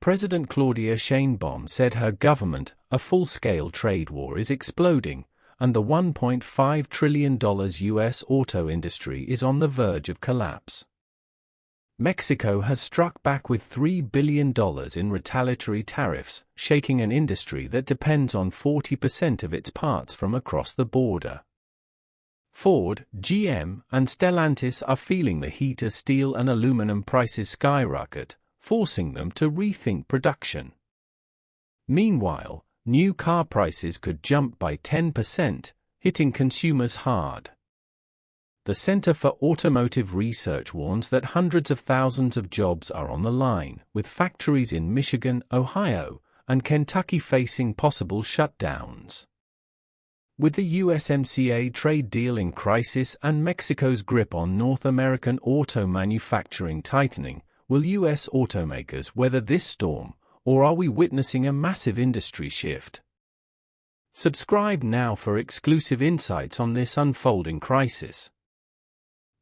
President Claudia Sheinbaum said her government, a full-scale trade war is exploding, and the $1.5 trillion U.S. auto industry is on the verge of collapse. Mexico has struck back with $3 billion in retaliatory tariffs, shaking an industry that depends on 40% of its parts from across the border. Ford, GM, and Stellantis are feeling the heat as steel and aluminum prices skyrocket, forcing them to rethink production. Meanwhile, new car prices could jump by 10%, hitting consumers hard. The Center for Automotive Research warns that hundreds of thousands of jobs are on the line, with factories in Michigan, Ohio, and Kentucky facing possible shutdowns. With the USMCA trade deal in crisis and Mexico's grip on North American auto manufacturing tightening, will U.S. automakers weather this storm, or are we witnessing a massive industry shift? Subscribe now for exclusive insights on this unfolding crisis.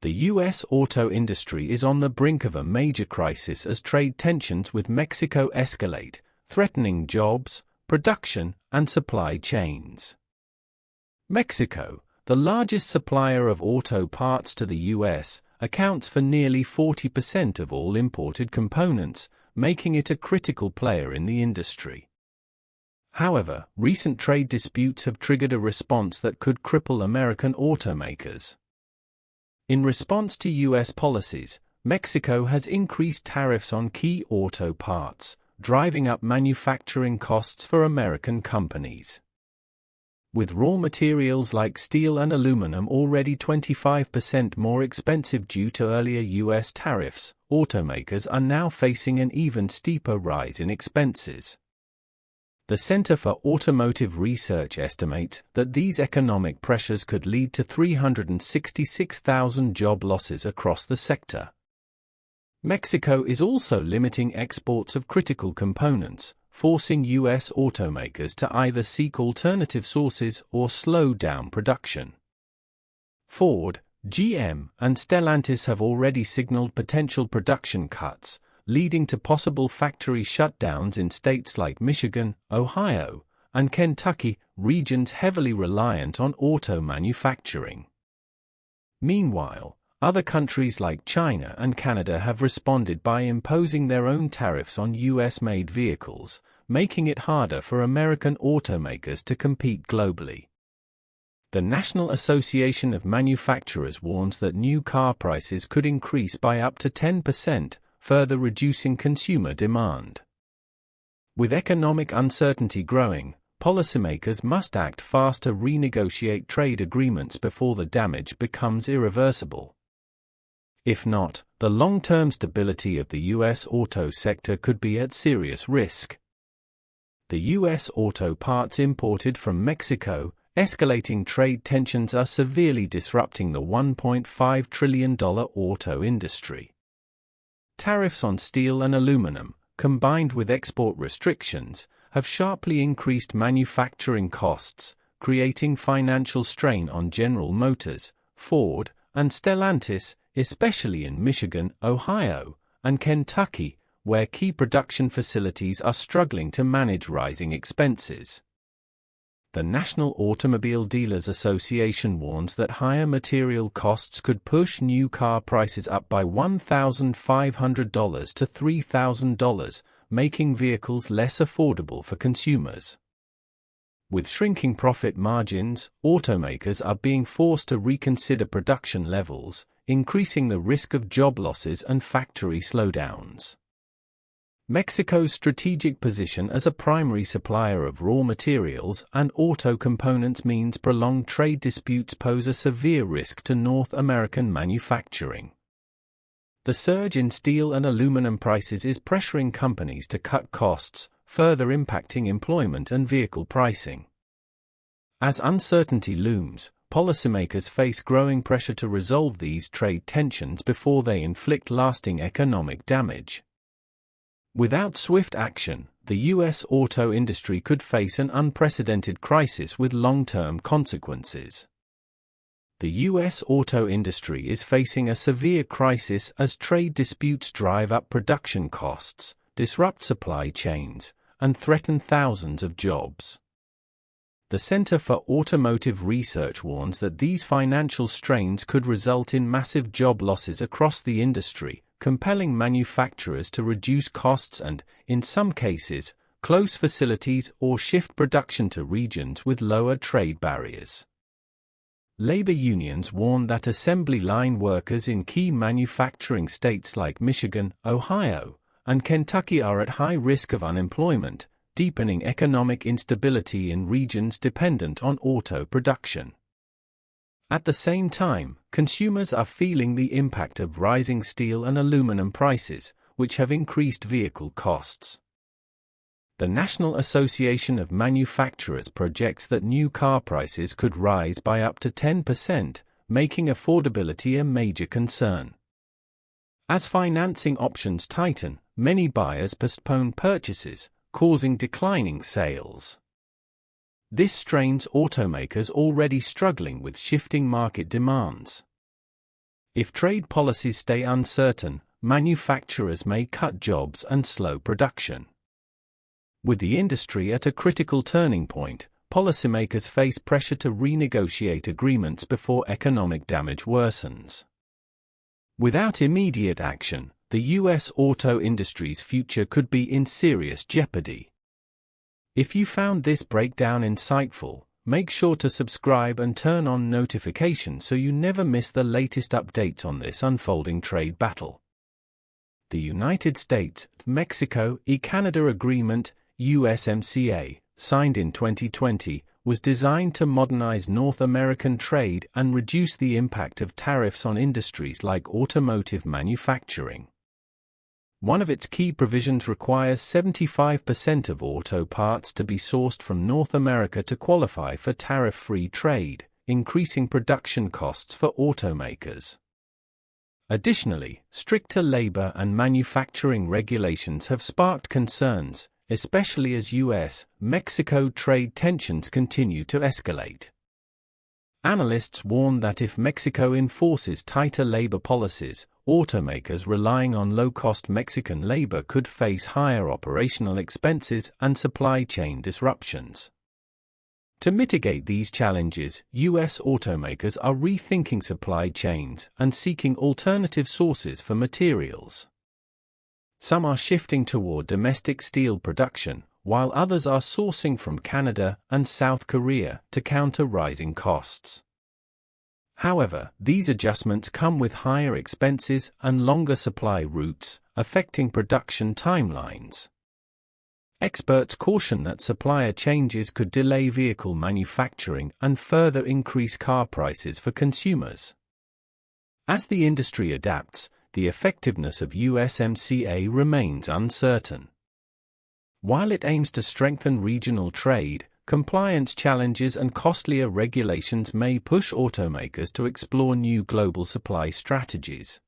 The U.S. auto industry is on the brink of a major crisis as trade tensions with Mexico escalate, threatening jobs, production, and supply chains. Mexico, the largest supplier of auto parts to the U.S., accounts for nearly 40% of all imported components, making it a critical player in the industry. However, recent trade disputes have triggered a response that could cripple American automakers. In response to U.S. policies, Mexico has increased tariffs on key auto parts, driving up manufacturing costs for American companies. With raw materials like steel and aluminum already 25% more expensive due to earlier U.S. tariffs, automakers are now facing an even steeper rise in expenses. The Center for Automotive Research estimates that these economic pressures could lead to 366,000 job losses across the sector. Mexico is also limiting exports of critical components, forcing U.S. automakers to either seek alternative sources or slow down production. Ford, GM, and Stellantis have already signaled potential production cuts, leading to possible factory shutdowns in states like Michigan, Ohio, and Kentucky, regions heavily reliant on auto manufacturing. Meanwhile, other countries like China and Canada have responded by imposing their own tariffs on U.S.-made vehicles, making it harder for American automakers to compete globally. The National Association of Manufacturers warns that new car prices could increase by up to 10%, further reducing consumer demand. With economic uncertainty growing, policymakers must act fast to renegotiate trade agreements before the damage becomes irreversible. If not, the long-term stability of the U.S. auto sector could be at serious risk. The U.S. auto parts imported from Mexico, escalating trade tensions are severely disrupting the $1.5 trillion auto industry. Tariffs on steel and aluminum, combined with export restrictions, have sharply increased manufacturing costs, creating financial strain on General Motors, Ford, and Stellantis, especially in Michigan, Ohio, and Kentucky, where key production facilities are struggling to manage rising expenses. The National Automobile Dealers Association warns that higher material costs could push new car prices up by $1,500 to $3,000, making vehicles less affordable for consumers. With shrinking profit margins, automakers are being forced to reconsider production levels, increasing the risk of job losses and factory slowdowns. Mexico's strategic position as a primary supplier of raw materials and auto components means prolonged trade disputes pose a severe risk to North American manufacturing. The surge in steel and aluminum prices is pressuring companies to cut costs, further impacting employment and vehicle pricing. As uncertainty looms, policymakers face growing pressure to resolve these trade tensions before they inflict lasting economic damage. Without swift action, the U.S. auto industry could face an unprecedented crisis with long-term consequences. The U.S. auto industry is facing a severe crisis as trade disputes drive up production costs, disrupt supply chains, and threaten thousands of jobs. The Center for Automotive Research warns that these financial strains could result in massive job losses across the industry, compelling manufacturers to reduce costs and, in some cases, close facilities or shift production to regions with lower trade barriers. Labor unions warn that assembly line workers in key manufacturing states like Michigan, Ohio, and Kentucky are at high risk of unemployment, deepening economic instability in regions dependent on auto production. At the same time, consumers are feeling the impact of rising steel and aluminum prices, which have increased vehicle costs. The National Association of Manufacturers projects that new car prices could rise by up to 10%, making affordability a major concern. As financing options tighten, many buyers postpone purchases, causing declining sales. This strains automakers already struggling with shifting market demands. If trade policies stay uncertain, manufacturers may cut jobs and slow production. With the industry at a critical turning point, policymakers face pressure to renegotiate agreements before economic damage worsens. Without immediate action, the U.S. auto industry's future could be in serious jeopardy. If you found this breakdown insightful, make sure to subscribe and turn on notifications so you never miss the latest updates on this unfolding trade battle. The United States-Mexico-Canada Agreement, USMCA, signed in 2020, was designed to modernize North American trade and reduce the impact of tariffs on industries like automotive manufacturing. One of its key provisions requires 75% of auto parts to be sourced from North America to qualify for tariff-free trade, increasing production costs for automakers. Additionally, stricter labor and manufacturing regulations have sparked concerns, especially as U.S.-Mexico trade tensions continue to escalate. Analysts warn that if Mexico enforces tighter labor policies, automakers relying on low-cost Mexican labor could face higher operational expenses and supply chain disruptions. To mitigate these challenges, U.S. automakers are rethinking supply chains and seeking alternative sources for materials. Some are shifting toward domestic steel production, while others are sourcing from Canada and South Korea to counter rising costs. However, these adjustments come with higher expenses and longer supply routes, affecting production timelines. Experts caution that supplier changes could delay vehicle manufacturing and further increase car prices for consumers. As the industry adapts, the effectiveness of USMCA remains uncertain. While it aims to strengthen regional trade, compliance challenges and costlier regulations may push automakers to explore new global supply strategies.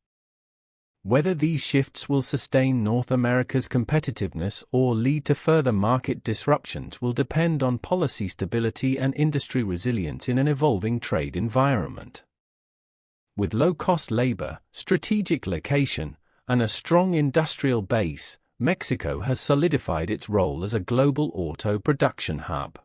Whether these shifts will sustain North America's competitiveness or lead to further market disruptions will depend on policy stability and industry resilience in an evolving trade environment. With low-cost labor, strategic location, and a strong industrial base, Mexico has solidified its role as a global auto production hub.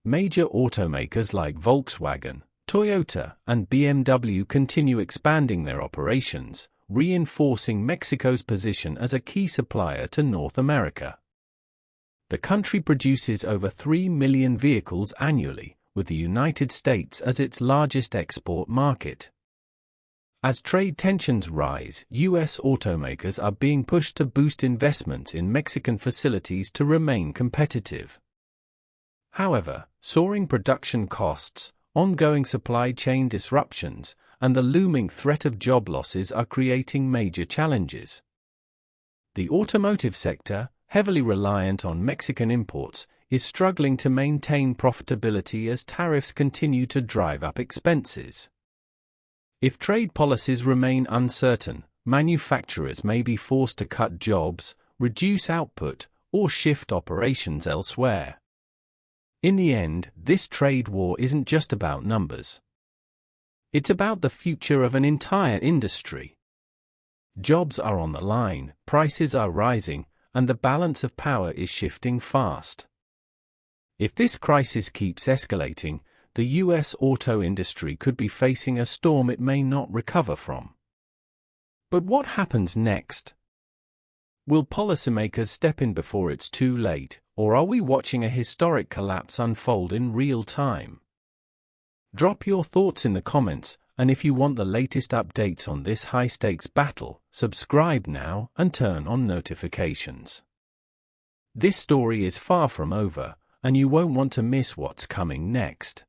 Major automakers like Volkswagen, Toyota, and BMW continue expanding their operations, reinforcing Mexico's position as a key supplier to North America. The country produces over 3 million vehicles annually, with the United States as its largest export market. As trade tensions rise, U.S. automakers are being pushed to boost investments in Mexican facilities to remain competitive. However, soaring production costs, ongoing supply chain disruptions, and the looming threat of job losses are creating major challenges. The automotive sector, heavily reliant on Mexican imports, is struggling to maintain profitability as tariffs continue to drive up expenses. If trade policies remain uncertain, manufacturers may be forced to cut jobs, reduce output, or shift operations elsewhere. In the end, this trade war isn't just about numbers. It's about the future of an entire industry. Jobs are on the line, prices are rising, and the balance of power is shifting fast. If this crisis keeps escalating, the US auto industry could be facing a storm it may not recover from. But what happens next? Will policymakers step in before it's too late, or are we watching a historic collapse unfold in real time? Drop your thoughts in the comments, and if you want the latest updates on this high-stakes battle, subscribe now and turn on notifications. This story is far from over, and you won't want to miss what's coming next.